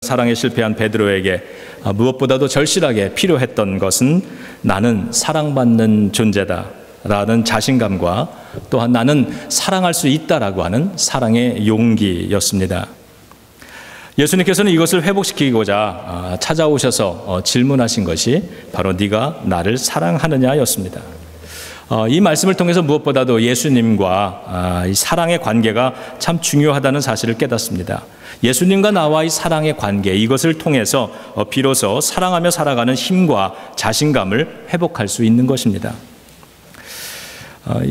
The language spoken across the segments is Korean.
사랑에 실패한 베드로에게 무엇보다도 절실하게 필요했던 것은 나는 사랑받는 존재다라는 자신감과 또한 나는 사랑할 수 있다라고 하는 사랑의 용기였습니다. 예수님께서는 이것을 회복시키고자 찾아오셔서 질문하신 것이 바로 네가 나를 사랑하느냐였습니다. 이 말씀을 통해서 무엇보다도 예수님과 이 사랑의 관계가 참 중요하다는 사실을 깨닫습니다. 예수님과 나와 이 사랑의 관계, 이것을 통해서 비로소 사랑하며 살아가는 힘과 자신감을 회복할 수 있는 것입니다.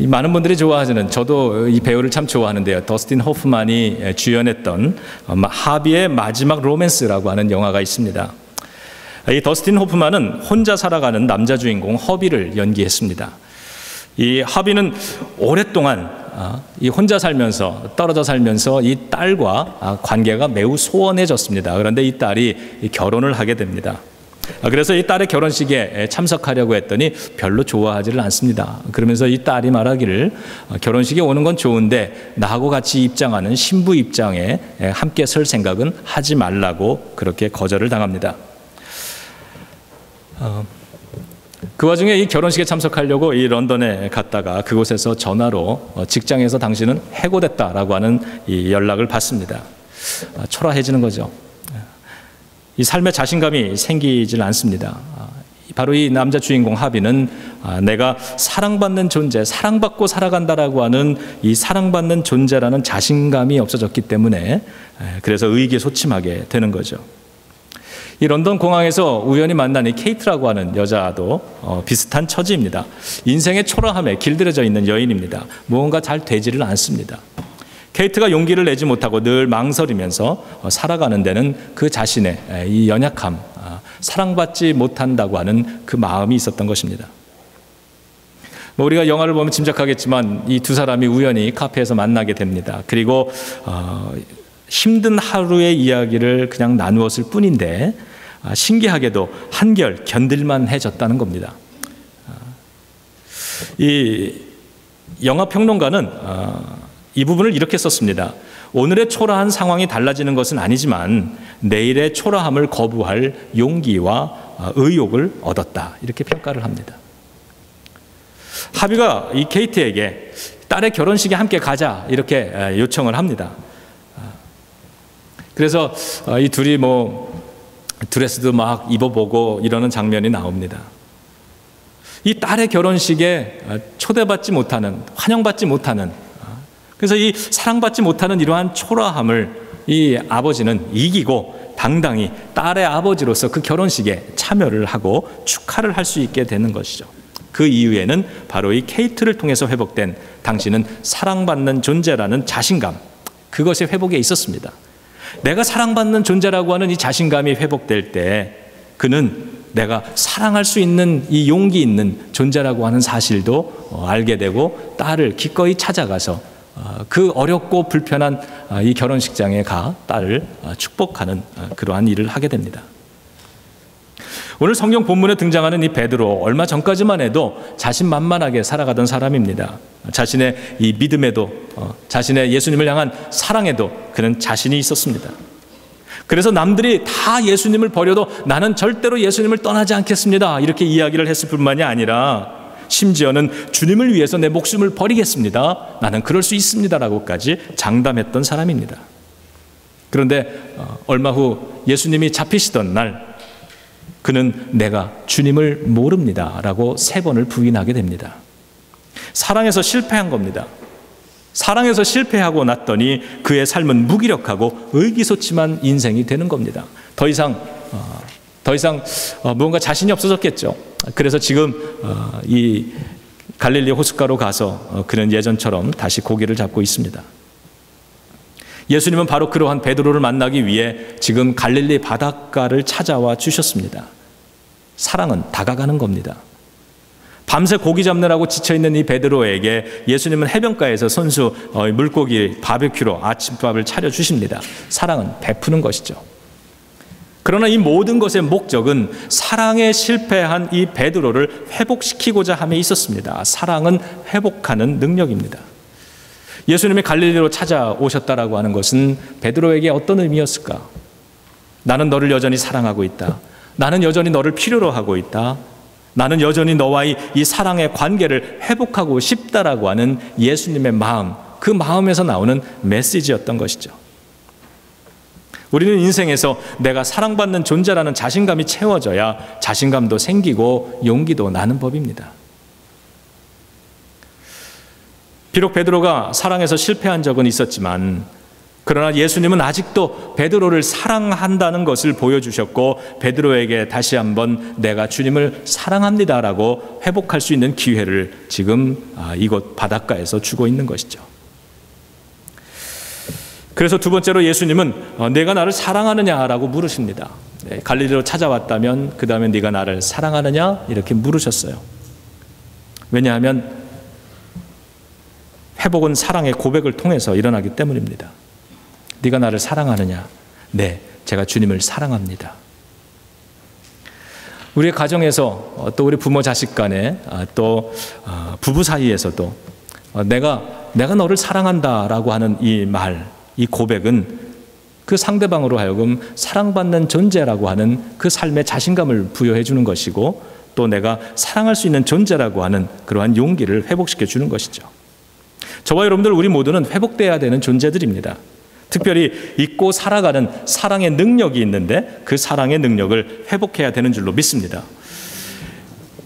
많은 분들이 좋아하시는, 저도 이 배우를 참 좋아하는데요. 더스틴 호프만이 주연했던 하비의 마지막 로맨스라고 하는 영화가 있습니다. 이 더스틴 호프만은 혼자 살아가는 남자 주인공 허비를 연기했습니다. 이 하비는 오랫동안 이 혼자 살면서, 떨어져 살면서 이 딸과 관계가 매우 소원해졌습니다. 그런데 이 딸이 결혼을 하게 됩니다. 그래서 이 딸의 결혼식에 참석하려고 했더니 별로 좋아하지를 않습니다. 그러면서 이 딸이 말하기를 결혼식에 오는 건 좋은데 나하고 같이 입장하는 신부 입장에 함께 설 생각은 하지 말라고 그렇게 거절을 당합니다. 그 와중에 이 결혼식에 참석하려고 이 런던에 갔다가 그곳에서 전화로 직장에서 당신은 해고됐다라고 하는 이 연락을 받습니다. 초라해지는 거죠. 이 삶에 자신감이 생기질 않습니다. 바로 이 남자 주인공 하비는 내가 사랑받는 존재, 사랑받고 살아간다라고 하는 이 사랑받는 존재라는 자신감이 없어졌기 때문에 그래서 의기소침하게 되는 거죠. 이 런던 공항에서 우연히 만난 이 케이트라고 하는 여자도 비슷한 처지입니다. 인생의 초라함에 길들여져 있는 여인입니다. 무언가 잘 되지를 않습니다. 케이트가 용기를 내지 못하고 늘 망설이면서 살아가는 데는 그 자신의 이 연약함, 사랑받지 못한다고 하는 그 마음이 있었던 것입니다. 우리가 영화를 보면 짐작하겠지만 이 두 사람이 우연히 카페에서 만나게 됩니다. 그리고 힘든 하루의 이야기를 그냥 나누었을 뿐인데 신기하게도 한결 견딜만 해졌다는 겁니다. 이 영화 평론가는 이 부분을 이렇게 썼습니다. 오늘의 초라한 상황이 달라지는 것은 아니지만 내일의 초라함을 거부할 용기와 의욕을 얻었다. 이렇게 평가를 합니다. 하비가 이 케이트에게 딸의 결혼식에 함께 가자 이렇게 요청을 합니다. 그래서 이 둘이 드레스도 막 입어보고 이러는 장면이 나옵니다. 이 딸의 결혼식에 초대받지 못하는, 환영받지 못하는, 그래서 이 사랑받지 못하는 이러한 초라함을 이 아버지는 이기고 당당히 딸의 아버지로서 그 결혼식에 참여를 하고 축하를 할 수 있게 되는 것이죠. 그 이후에는 바로 이 케이트를 통해서 회복된 당신은 사랑받는 존재라는 자신감, 그것이 회복에 있었습니다. 내가 사랑받는 존재라고 하는 이 자신감이 회복될 때 그는 내가 사랑할 수 있는 이 용기 있는 존재라고 하는 사실도 알게 되고 딸을 기꺼이 찾아가서 그 어렵고 불편한 이 결혼식장에 가 딸을 축복하는 그러한 일을 하게 됩니다. 오늘 성경 본문에 등장하는 이 베드로, 얼마 전까지만 해도 자신만만하게 살아가던 사람입니다. 자신의 이 믿음에도, 자신의 예수님을 향한 사랑에도 그는 자신이 있었습니다. 그래서 남들이 다 예수님을 버려도 나는 절대로 예수님을 떠나지 않겠습니다, 이렇게 이야기를 했을 뿐만이 아니라 심지어는 주님을 위해서 내 목숨을 버리겠습니다, 나는 그럴 수 있습니다라고까지 장담했던 사람입니다. 그런데 얼마 후 예수님이 잡히시던 날 그는 내가 주님을 모릅니다 라고 3번을 부인하게 됩니다. 사랑에서 실패한 겁니다. 사랑에서 실패하고 났더니 그의 삶은 무기력하고 의기소침한 인생이 되는 겁니다. 더 이상 무언가 자신이 없어졌겠죠. 그래서 지금 이 갈릴리 호숫가로 가서 그는 예전처럼 다시 고기를 잡고 있습니다. 예수님은 바로 그러한 베드로를 만나기 위해 지금 갈릴리 바닷가를 찾아와 주셨습니다. 사랑은 다가가는 겁니다. 밤새 고기 잡느라고 지쳐있는 이 베드로에게 예수님은 해변가에서 손수 물고기 바베큐로 아침밥을 차려주십니다. 사랑은 베푸는 것이죠. 그러나 이 모든 것의 목적은 사랑에 실패한 이 베드로를 회복시키고자 함에 있었습니다. 사랑은 회복하는 능력입니다. 예수님이 갈릴리로 찾아오셨다라고 하는 것은 베드로에게 어떤 의미였을까? 나는 너를 여전히 사랑하고 있다. 나는 여전히 너를 필요로 하고 있다. 나는 여전히 너와의 이 사랑의 관계를 회복하고 싶다라고 하는 예수님의 마음, 그 마음에서 나오는 메시지였던 것이죠. 우리는 인생에서 내가 사랑받는 존재라는 자신감이 채워져야 자신감도 생기고 용기도 나는 법입니다. 비록 베드로가 사랑에서 실패한 적은 있었지만, 그러나 예수님은 아직도 베드로를 사랑한다는 것을 보여주셨고, 베드로에게 다시 한번 내가 주님을 사랑합니다라고 회복할 수 있는 기회를 지금 이곳 바닷가에서 주고 있는 것이죠. 그래서 두 번째로 예수님은 내가 나를 사랑하느냐라고 물으십니다. 갈릴리로 찾아왔다면 그 다음에 네가 나를 사랑하느냐 이렇게 물으셨어요. 왜냐하면 회복은 사랑의 고백을 통해서 일어나기 때문입니다. 네가 나를 사랑하느냐? 네, 제가 주님을 사랑합니다. 우리의 가정에서 또 우리 부모 자식 간에 또 부부 사이에서도 내가 너를 사랑한다라고 하는 이 말, 이 고백은 그 상대방으로 하여금 사랑받는 존재라고 하는 그 삶의 자신감을 부여해 주는 것이고, 또 내가 사랑할 수 있는 존재라고 하는 그러한 용기를 회복시켜 주는 것이죠. 저와 여러분들 우리 모두는 회복돼야 되는 존재들입니다. 특별히 잊고 살아가는 사랑의 능력이 있는데 그 사랑의 능력을 회복해야 되는 줄로 믿습니다.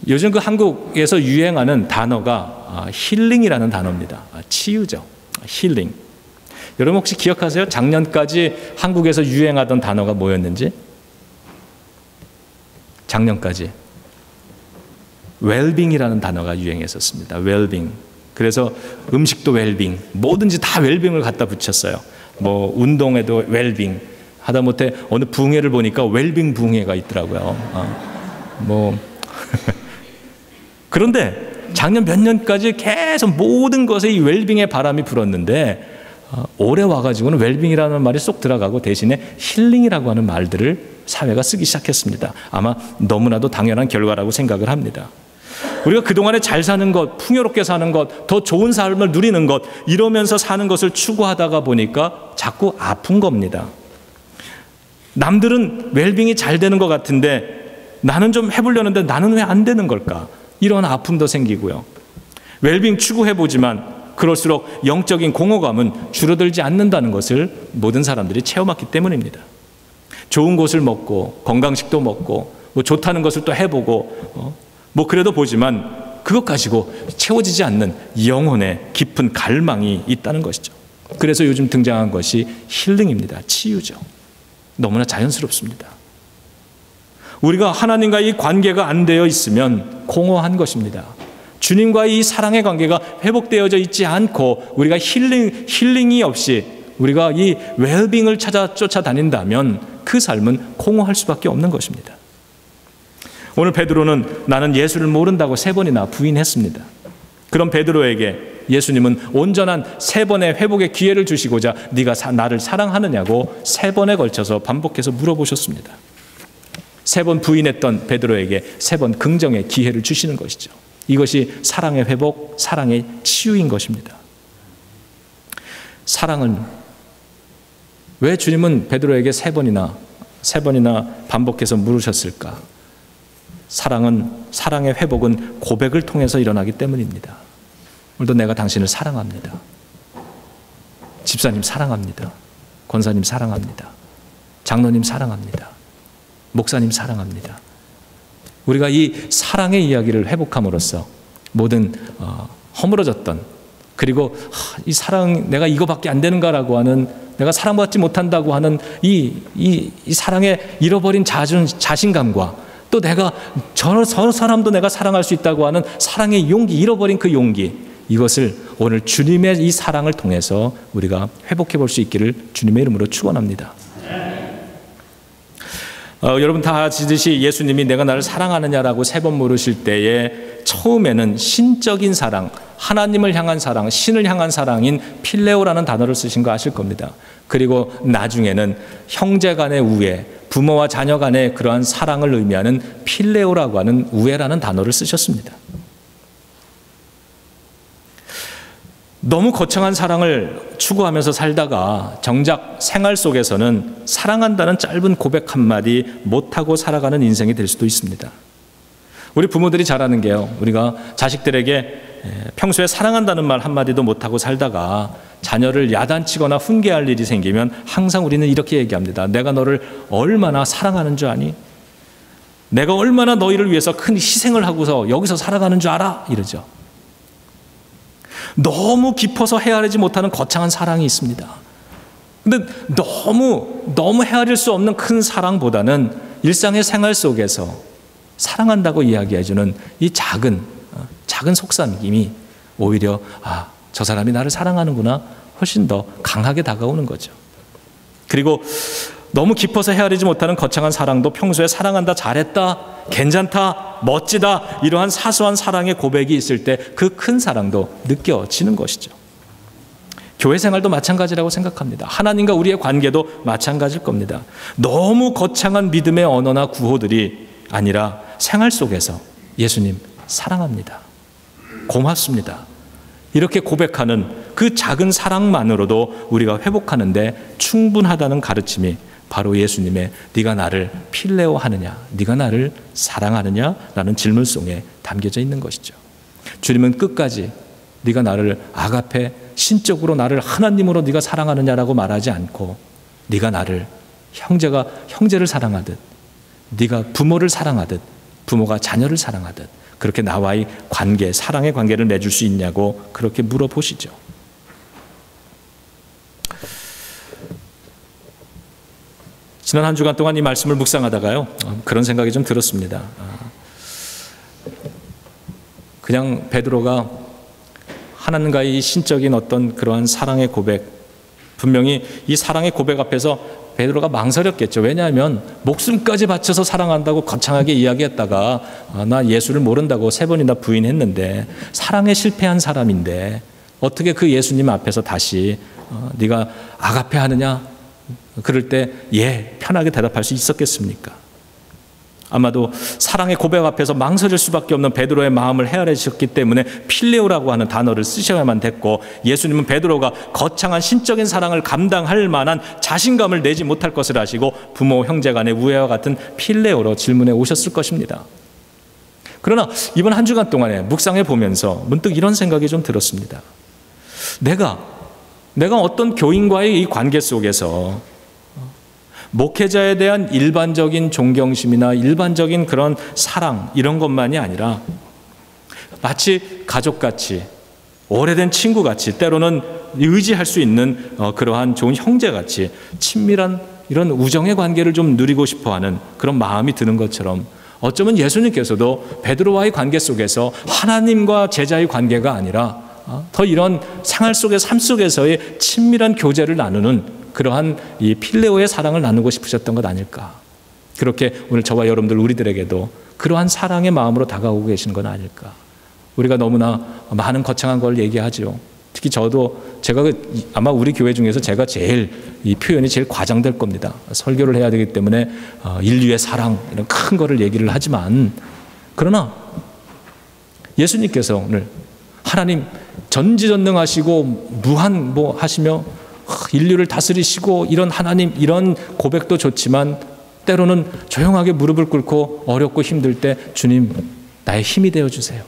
요즘 그 한국에서 유행하는 단어가 힐링이라는 단어입니다. 치유죠. 힐링. 여러분 혹시 기억하세요? 작년까지 한국에서 유행하던 단어가 뭐였는지? 작년까지 웰빙이라는 단어가 유행했었습니다. 웰빙. 그래서 음식도 웰빙, 뭐든지 다 웰빙을 갖다 붙였어요. 뭐 운동에도 웰빙, 하다못해 어느 붕해를 보니까 웰빙 붕해가 있더라고요. 그런데 작년 몇 년까지 계속 모든 것에 이 웰빙의 바람이 불었는데, 올해 와가지고는 웰빙이라는 말이 쏙 들어가고 대신에 힐링이라고 하는 말들을 사회가 쓰기 시작했습니다. 아마 너무나도 당연한 결과라고 생각을 합니다. 우리가 그동안에 잘 사는 것, 풍요롭게 사는 것, 더 좋은 삶을 누리는 것, 이러면서 사는 것을 추구하다가 보니까 자꾸 아픈 겁니다. 남들은 웰빙이 잘 되는 것 같은데 나는 좀 해보려는데 나는 왜 안 되는 걸까? 이런 아픔도 생기고요. 웰빙 추구해보지만 그럴수록 영적인 공허감은 줄어들지 않는다는 것을 모든 사람들이 체험했기 때문입니다. 좋은 것을 먹고 건강식도 먹고 뭐 좋다는 것을 또 해보고 뭐 그래도 보지만 그것 가지고 채워지지 않는 영혼의 깊은 갈망이 있다는 것이죠. 그래서 요즘 등장한 것이 힐링입니다. 치유죠. 너무나 자연스럽습니다. 우리가 하나님과의 이 관계가 안 되어 있으면 공허한 것입니다. 주님과의 이 사랑의 관계가 회복되어져 있지 않고 우리가 힐링이 없이 우리가 이 웰빙을 찾아 쫓아다닌다면 그 삶은 공허할 수밖에 없는 것입니다. 오늘 베드로는 나는 예수를 모른다고 3번이나 부인했습니다. 그런 베드로에게 예수님은 온전한 3번의 회복의 기회를 주시고자 네가 나를 사랑하느냐고 3번에 걸쳐서 반복해서 물어보셨습니다. 3번 부인했던 베드로에게 3번 긍정의 기회를 주시는 것이죠. 이것이 사랑의 회복, 사랑의 치유인 것입니다. 사랑은 왜 주님은 베드로에게 3번이나 반복해서 물으셨을까? 사랑의 회복은 고백을 통해서 일어나기 때문입니다. 오늘도 내가 당신을 사랑합니다. 집사님 사랑합니다. 권사님 사랑합니다. 장로님 사랑합니다. 목사님 사랑합니다. 우리가 이 사랑의 이야기를 회복함으로써 모든 허물어졌던, 그리고 이 사랑 내가 이거밖에 안 되는가라고 하는, 내가 사랑받지 못한다고 하는 이 사랑에 잃어버린 자신감과 또 내가 저 사람도 내가 사랑할 수 있다고 하는 사랑의 용기, 잃어버린 그 용기, 이것을 오늘 주님의 이 사랑을 통해서 우리가 회복해 볼 수 있기를 주님의 이름으로 축원합니다. 여러분 다 아시듯이 예수님이 내가 나를 사랑하느냐라고 3번 물으실 때에 처음에는 신적인 사랑, 하나님을 향한 사랑, 신을 향한 사랑인 필레오라는 단어를 쓰신 거 아실 겁니다. 그리고 나중에는 형제 간의 우애, 부모와 자녀 간의 그러한 사랑을 의미하는 필레오라고 하는 우애라는 단어를 쓰셨습니다. 너무 거창한 사랑을 추구하면서 살다가 정작 생활 속에서는 사랑한다는 짧은 고백 한마디 못하고 살아가는 인생이 될 수도 있습니다. 우리 부모들이 잘하는 게요, 우리가 자식들에게 평소에 사랑한다는 말 한마디도 못하고 살다가 자녀를 야단치거나 훈계할 일이 생기면 항상 우리는 이렇게 얘기합니다. 내가 너를 얼마나 사랑하는 줄 아니? 내가 얼마나 너희를 위해서 큰 희생을 하고서 여기서 살아가는 줄 알아? 이러죠. 너무 깊어서 헤아리지 못하는 거창한 사랑이 있습니다. 근데 너무 헤아릴 수 없는 큰 사랑보다는 일상의 생활 속에서 사랑한다고 이야기해주는 이 작은 속삭임이 오히려 저 사람이 나를 사랑하는구나 훨씬 더 강하게 다가오는 거죠. 그리고 너무 깊어서 헤아리지 못하는 거창한 사랑도 평소에 사랑한다, 잘했다, 괜찮다, 멋지다 이러한 사소한 사랑의 고백이 있을 때 그 큰 사랑도 느껴지는 것이죠. 교회 생활도 마찬가지라고 생각합니다. 하나님과 우리의 관계도 마찬가지일 겁니다. 너무 거창한 믿음의 언어나 구호들이 아니라 생활 속에서 예수님 사랑합니다, 고맙습니다, 이렇게 고백하는 그 작은 사랑만으로도 우리가 회복하는데 충분하다는 가르침이 바로 예수님의 네가 나를 필레오 하느냐, 네가 나를 사랑하느냐라는 질문송에 담겨져 있는 것이죠. 주님은 끝까지 네가 나를 아가페, 신적으로 나를 하나님으로 네가 사랑하느냐라고 말하지 않고 네가 나를 형제가 형제를 사랑하듯, 네가 부모를 사랑하듯, 부모가 자녀를 사랑하듯 그렇게 나와의 관계, 사랑의 관계를 맺을 수 있냐고 그렇게 물어보시죠. 지난 한 주간 동안 이 말씀을 묵상하다가요, 그런 생각이 좀 들었습니다. 그냥 베드로가 하나님과의 신적인 어떤 그러한 사랑의 고백, 분명히 이 사랑의 고백 앞에서 베드로가 망설였겠죠. 왜냐하면 목숨까지 바쳐서 사랑한다고 거창하게 이야기했다가 나 예수를 모른다고 3번이나 부인했는데 사랑에 실패한 사람인데 어떻게 그 예수님 앞에서 다시 네가 아가페 하느냐? 그럴 때 예, 편하게 대답할 수 있었겠습니까? 아마도 사랑의 고백 앞에서 망설일 수밖에 없는 베드로의 마음을 헤아리셨기 때문에 필레오라고 하는 단어를 쓰셔야만 됐고, 예수님은 베드로가 거창한 신적인 사랑을 감당할 만한 자신감을 내지 못할 것을 아시고 부모 형제 간의 우애와 같은 필레오로 질문해 오셨을 것입니다. 그러나 이번 한 주간 동안에 묵상해 보면서 문득 이런 생각이 좀 들었습니다. 내가 어떤 교인과의 이 관계 속에서 목회자에 대한 일반적인 존경심이나 일반적인 그런 사랑 이런 것만이 아니라 마치 가족같이, 오래된 친구같이, 때로는 의지할 수 있는 그러한 좋은 형제같이 친밀한 이런 우정의 관계를 좀 누리고 싶어하는 그런 마음이 드는 것처럼, 어쩌면 예수님께서도 베드로와의 관계 속에서 하나님과 제자의 관계가 아니라 더 이런 생활 속의 삶 속에서의 친밀한 교제를 나누는 그러한 이 필레오의 사랑을 나누고 싶으셨던 것 아닐까. 그렇게 오늘 저와 여러분들 우리들에게도 그러한 사랑의 마음으로 다가오고 계시는 건 아닐까. 우리가 너무나 많은 거창한 걸 얘기하죠. 특히 제가 아마 우리 교회 중에서 제가 제일 이 표현이 제일 과장될 겁니다. 설교를 해야 되기 때문에 인류의 사랑 이런 큰 거를 얘기를 하지만, 그러나 예수님께서 오늘 하나님 전지전능하시고 무한하시며 인류를 다스리시고 이런 하나님, 이런 고백도 좋지만 때로는 조용하게 무릎을 꿇고 어렵고 힘들 때 주님 나의 힘이 되어주세요.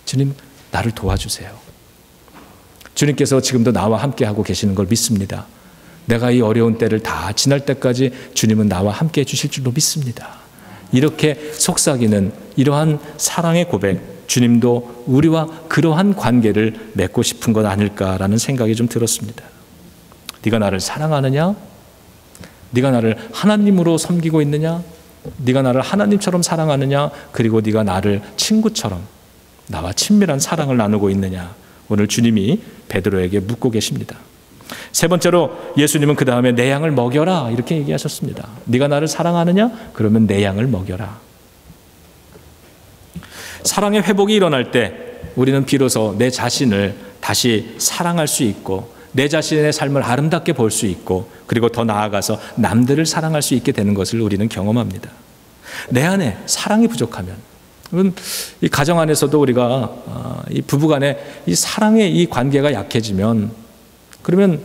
주님 나를 도와주세요. 주님께서 지금도 나와 함께하고 계시는 걸 믿습니다. 내가 이 어려운 때를 다 지날 때까지 주님은 나와 함께 해주실 줄로 믿습니다. 이렇게 속삭이는 이러한 사랑의 고백, 주님도 우리와 그러한 관계를 맺고 싶은 것 아닐까라는 생각이 좀 들었습니다. 네가 나를 사랑하느냐? 네가 나를 하나님으로 섬기고 있느냐? 네가 나를 하나님처럼 사랑하느냐? 그리고 네가 나를 친구처럼 나와 친밀한 사랑을 나누고 있느냐? 오늘 주님이 베드로에게 묻고 계십니다. 세 번째로 예수님은 그 다음에 내 양을 먹여라 이렇게 얘기하셨습니다. 네가 나를 사랑하느냐? 그러면 내 양을 먹여라. 사랑의 회복이 일어날 때 우리는 비로소 내 자신을 다시 사랑할 수 있고 내 자신의 삶을 아름답게 볼 수 있고, 그리고 더 나아가서 남들을 사랑할 수 있게 되는 것을 우리는 경험합니다. 내 안에 사랑이 부족하면, 이 가정 안에서도 우리가 이 부부간에 이 사랑의 이 관계가 약해지면, 그러면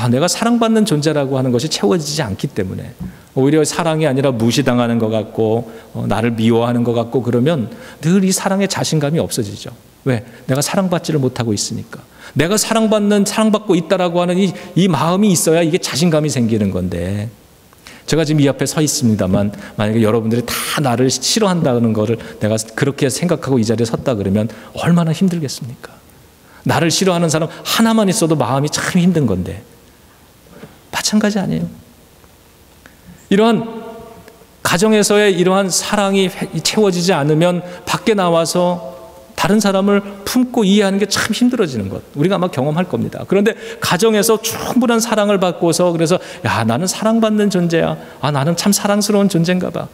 내가 사랑받는 존재라고 하는 것이 채워지지 않기 때문에 오히려 사랑이 아니라 무시당하는 것 같고 나를 미워하는 것 같고, 그러면 늘 이 사랑의 자신감이 없어지죠. 왜? 내가 사랑받지를 못하고 있으니까. 내가 사랑받고 있다라고 하는 이 마음이 있어야 이게 자신감이 생기는 건데, 제가 지금 이 앞에 서 있습니다만 만약에 여러분들이 다 나를 싫어한다는 것을 내가 그렇게 생각하고 이 자리에 섰다 그러면 얼마나 힘들겠습니까? 나를 싫어하는 사람 하나만 있어도 마음이 참 힘든 건데, 마찬가지 아니에요? 이러한 가정에서의 이러한 사랑이 채워지지 않으면 밖에 나와서 다른 사람을 품고 이해하는 게 참 힘들어지는 것, 우리가 아마 경험할 겁니다. 그런데 가정에서 충분한 사랑을 받고서, 그래서 나는 사랑받는 존재야, 나는 참 사랑스러운 존재인가 봐,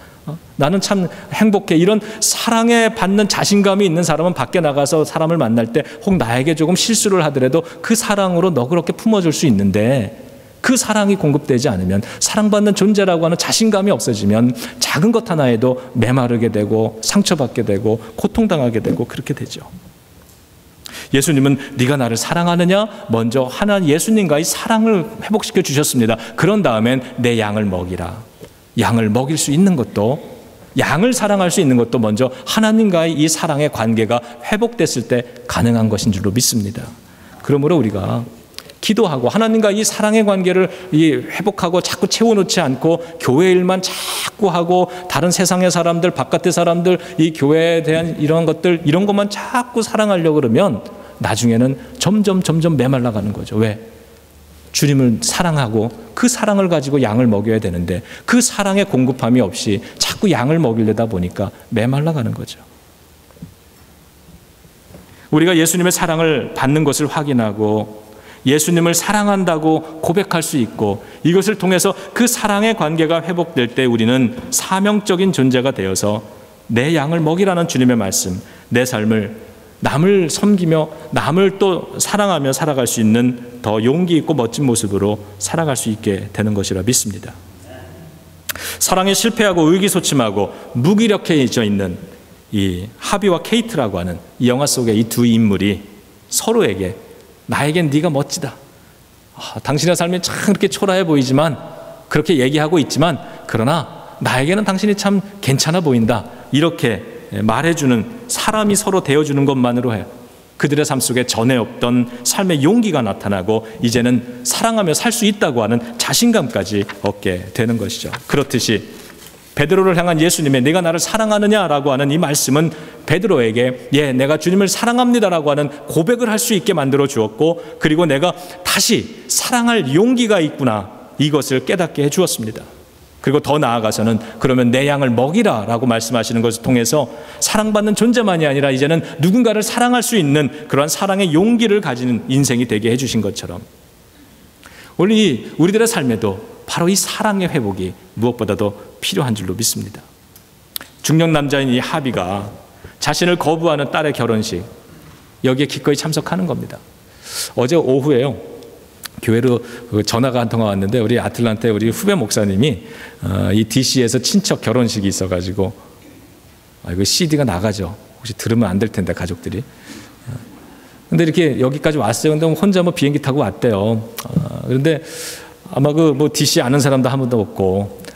나는 참 행복해, 이런 사랑에 받는 자신감이 있는 사람은 밖에 나가서 사람을 만날 때 혹 나에게 조금 실수를 하더라도 그 사랑으로 너그럽게 품어줄 수 있는데, 그 사랑이 공급되지 않으면, 사랑받는 존재라고 하는 자신감이 없어지면 작은 것 하나에도 메마르게 되고 상처받게 되고 고통당하게 되고 그렇게 되죠. 예수님은 네가 나를 사랑하느냐? 먼저 하나님 예수님과의 사랑을 회복시켜 주셨습니다. 그런 다음엔 내 양을 먹이라. 양을 먹일 수 있는 것도, 양을 사랑할 수 있는 것도 먼저 하나님과의 이 사랑의 관계가 회복됐을 때 가능한 것인 줄로 믿습니다. 그러므로 우리가 기도하고 하나님과 이 사랑의 관계를 회복하고 자꾸 채워놓지 않고 교회 일만 자꾸 하고 다른 세상의 사람들, 바깥의 사람들, 이 교회에 대한 이런 것들, 이런 것만 자꾸 사랑하려고 그러면 나중에는 점점 메말라가는 거죠. 왜? 주님을 사랑하고 그 사랑을 가지고 양을 먹여야 되는데 그 사랑의 공급함이 없이 자꾸 양을 먹이려다 보니까 메말라가는 거죠. 우리가 예수님의 사랑을 받는 것을 확인하고 예수님을 사랑한다고 고백할 수 있고, 이것을 통해서 그 사랑의 관계가 회복될 때 우리는 사명적인 존재가 되어서 내 양을 먹이라는 주님의 말씀, 내 삶을 남을 섬기며 남을 또 사랑하며 살아갈 수 있는 더 용기 있고 멋진 모습으로 살아갈 수 있게 되는 것이라 믿습니다. 사랑에 실패하고 의기소침하고 무기력해져 있는 이 하비와 케이트라고 하는 이 영화 속의 이 두 인물이 서로에게 나에겐 네가 멋지다. 당신의 삶이 참 그렇게 초라해 보이지만, 그렇게 얘기하고 있지만, 그러나 나에게는 당신이 참 괜찮아 보인다. 이렇게 말해주는 사람이 서로 되어주는 것만으로 해요. 그들의 삶 속에 전에 없던 삶의 용기가 나타나고 이제는 사랑하며 살 수 있다고 하는 자신감까지 얻게 되는 것이죠. 그렇듯이 베드로를 향한 예수님의 네가 나를 사랑하느냐라고 하는 이 말씀은 베드로에게 내가 주님을 사랑합니다라고 하는 고백을 할 수 있게 만들어 주었고, 그리고 내가 다시 사랑할 용기가 있구나, 이것을 깨닫게 해 주었습니다. 그리고 더 나아가서는 그러면 내 양을 먹이라라고 말씀하시는 것을 통해서 사랑받는 존재만이 아니라 이제는 누군가를 사랑할 수 있는 그러한 사랑의 용기를 가지는 인생이 되게 해 주신 것처럼 우리들의 삶에도 바로 이 사랑의 회복이 무엇보다도 필요한 줄로 믿습니다. 중년 남자인 이 하비가 자신을 거부하는 딸의 결혼식, 여기에 기꺼이 참석하는 겁니다. 어제 오후에요, 교회로 전화가 한 통화 왔는데 우리 아틀란타에 우리 후배 목사님이 이 DC에서 친척 결혼식이 있어가지고, 이거 CD가 나가죠. 혹시 들으면 안 될 텐데 가족들이. 근데 이렇게 여기까지 왔어요. 근데 혼자 비행기 타고 왔대요. 그런데 아마 DC 아는 사람도 한 번도 없고,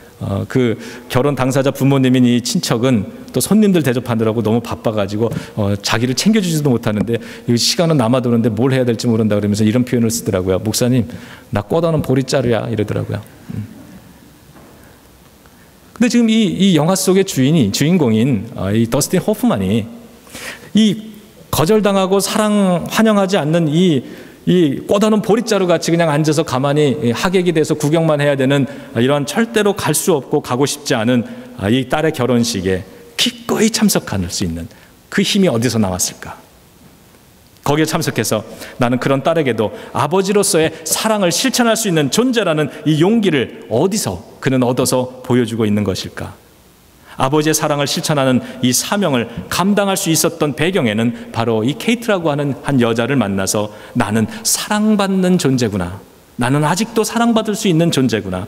그 결혼 당사자 부모님인 이 친척은 또 손님들 대접하느라고 너무 바빠가지고 자기를 챙겨주지도 못하는데 이 시간은 남아도는데 뭘 해야 될지 모른다 그러면서 이런 표현을 쓰더라고요. 목사님, 나 꿔다는 보리자루야, 이러더라고요. 근데 지금 이 영화 속의 주인공인 이 더스틴 호프만이 이 거절당하고 사랑 환영하지 않는 이 꽂아놓은 보릿자루 같이 그냥 앉아서 가만히 하객이 돼서 구경만 해야 되는 이런 절대로 갈 수 없고 가고 싶지 않은 이 딸의 결혼식에 기꺼이 참석할 수 있는 그 힘이 어디서 나왔을까? 거기에 참석해서 나는 그런 딸에게도 아버지로서의 사랑을 실천할 수 있는 존재라는 이 용기를 어디서 그는 얻어서 보여주고 있는 것일까? 아버지의 사랑을 실천하는 이 사명을 감당할 수 있었던 배경에는 바로 이 케이트라고 하는 한 여자를 만나서 나는 사랑받는 존재구나, 나는 아직도 사랑받을 수 있는 존재구나,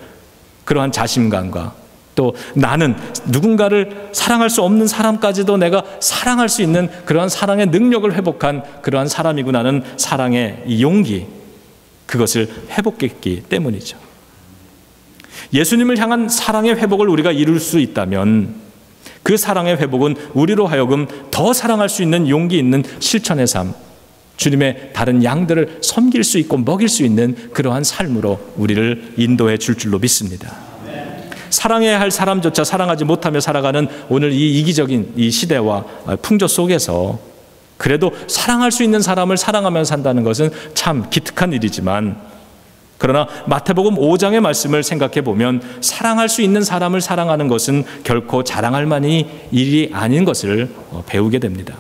그러한 자신감과 또 나는 누군가를 사랑할 수 없는 사람까지도 내가 사랑할 수 있는 그러한 사랑의 능력을 회복한 그러한 사람이구나는 사랑의 이 용기, 그것을 회복했기 때문이죠. 예수님을 향한 사랑의 회복을 우리가 이룰 수 있다면 그 사랑의 회복은 우리로 하여금 더 사랑할 수 있는 용기 있는 실천의 삶, 주님의 다른 양들을 섬길 수 있고 먹일 수 있는 그러한 삶으로 우리를 인도해 줄 줄로 믿습니다. 사랑해야 할 사람조차 사랑하지 못하며 살아가는 오늘 이 이기적인 이 시대와 풍조 속에서 그래도 사랑할 수 있는 사람을 사랑하며 산다는 것은 참 기특한 일이지만, 그러나 마태복음 5장의 말씀을 생각해 보면 사랑할 수 있는 사람을 사랑하는 것은 결코 자랑할 만한 일이 아닌 것을 배우게 됩니다.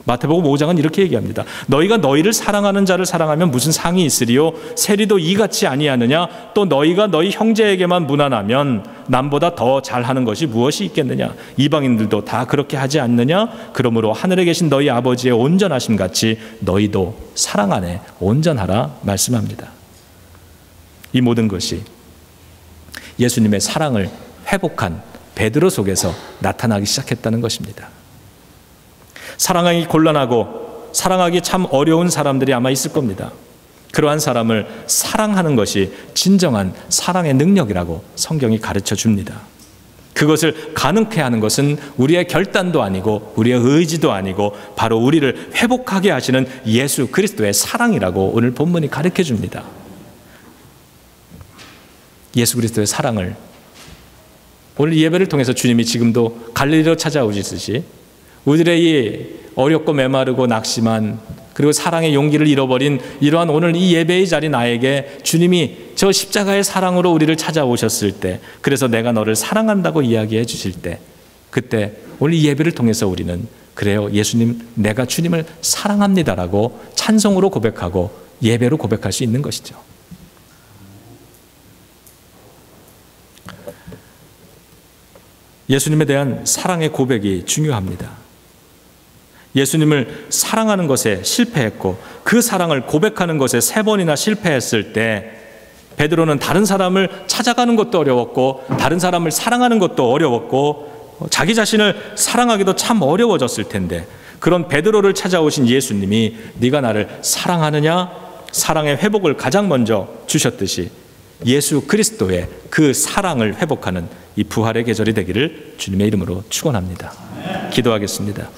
마태복음 5장은 이렇게 얘기합니다. 너희가 너희를 사랑하는 자를 사랑하면 무슨 상이 있으리요? 세리도 이같이 아니하느냐? 또 너희가 너희 형제에게만 무난하면 남보다 더 잘하는 것이 무엇이 있겠느냐? 이방인들도 다 그렇게 하지 않느냐? 그러므로 하늘에 계신 너희 아버지의 온전하심 같이 너희도 사랑 안에 온전하라 말씀합니다. 이 모든 것이 예수님의 사랑을 회복한 베드로 속에서 나타나기 시작했다는 것입니다. 사랑하기 곤란하고 사랑하기 참 어려운 사람들이 아마 있을 겁니다. 그러한 사람을 사랑하는 것이 진정한 사랑의 능력이라고 성경이 가르쳐 줍니다. 그것을 가능케 하는 것은 우리의 결단도 아니고 우리의 의지도 아니고 바로 우리를 회복하게 하시는 예수 그리스도의 사랑이라고 오늘 본문이 가르쳐 줍니다. 예수 그리스도의 사랑을 오늘 이 예배를 통해서 주님이 지금도 갈릴리로 찾아오시듯이 우리들의 이 어렵고 메마르고 낙심한 그리고 사랑의 용기를 잃어버린 이러한 오늘 이 예배의 자리 나에게 주님이 저 십자가의 사랑으로 우리를 찾아오셨을 때, 그래서 내가 너를 사랑한다고 이야기해 주실 때, 그때 오늘 이 예배를 통해서 우리는 그래요, 예수님, 내가 주님을 사랑합니다라고 찬송으로 고백하고 예배로 고백할 수 있는 것이죠. 예수님에 대한 사랑의 고백이 중요합니다. 예수님을 사랑하는 것에 실패했고 그 사랑을 고백하는 것에 3번이나 실패했을 때 베드로는 다른 사람을 찾아가는 것도 어려웠고 다른 사람을 사랑하는 것도 어려웠고 자기 자신을 사랑하기도 참 어려워졌을 텐데, 그런 베드로를 찾아오신 예수님이 네가 나를 사랑하느냐? 사랑의 회복을 가장 먼저 주셨듯이 예수 그리스도의 그 사랑을 회복하는 이 부활의 계절이 되기를 주님의 이름으로 축원합니다. 기도하겠습니다.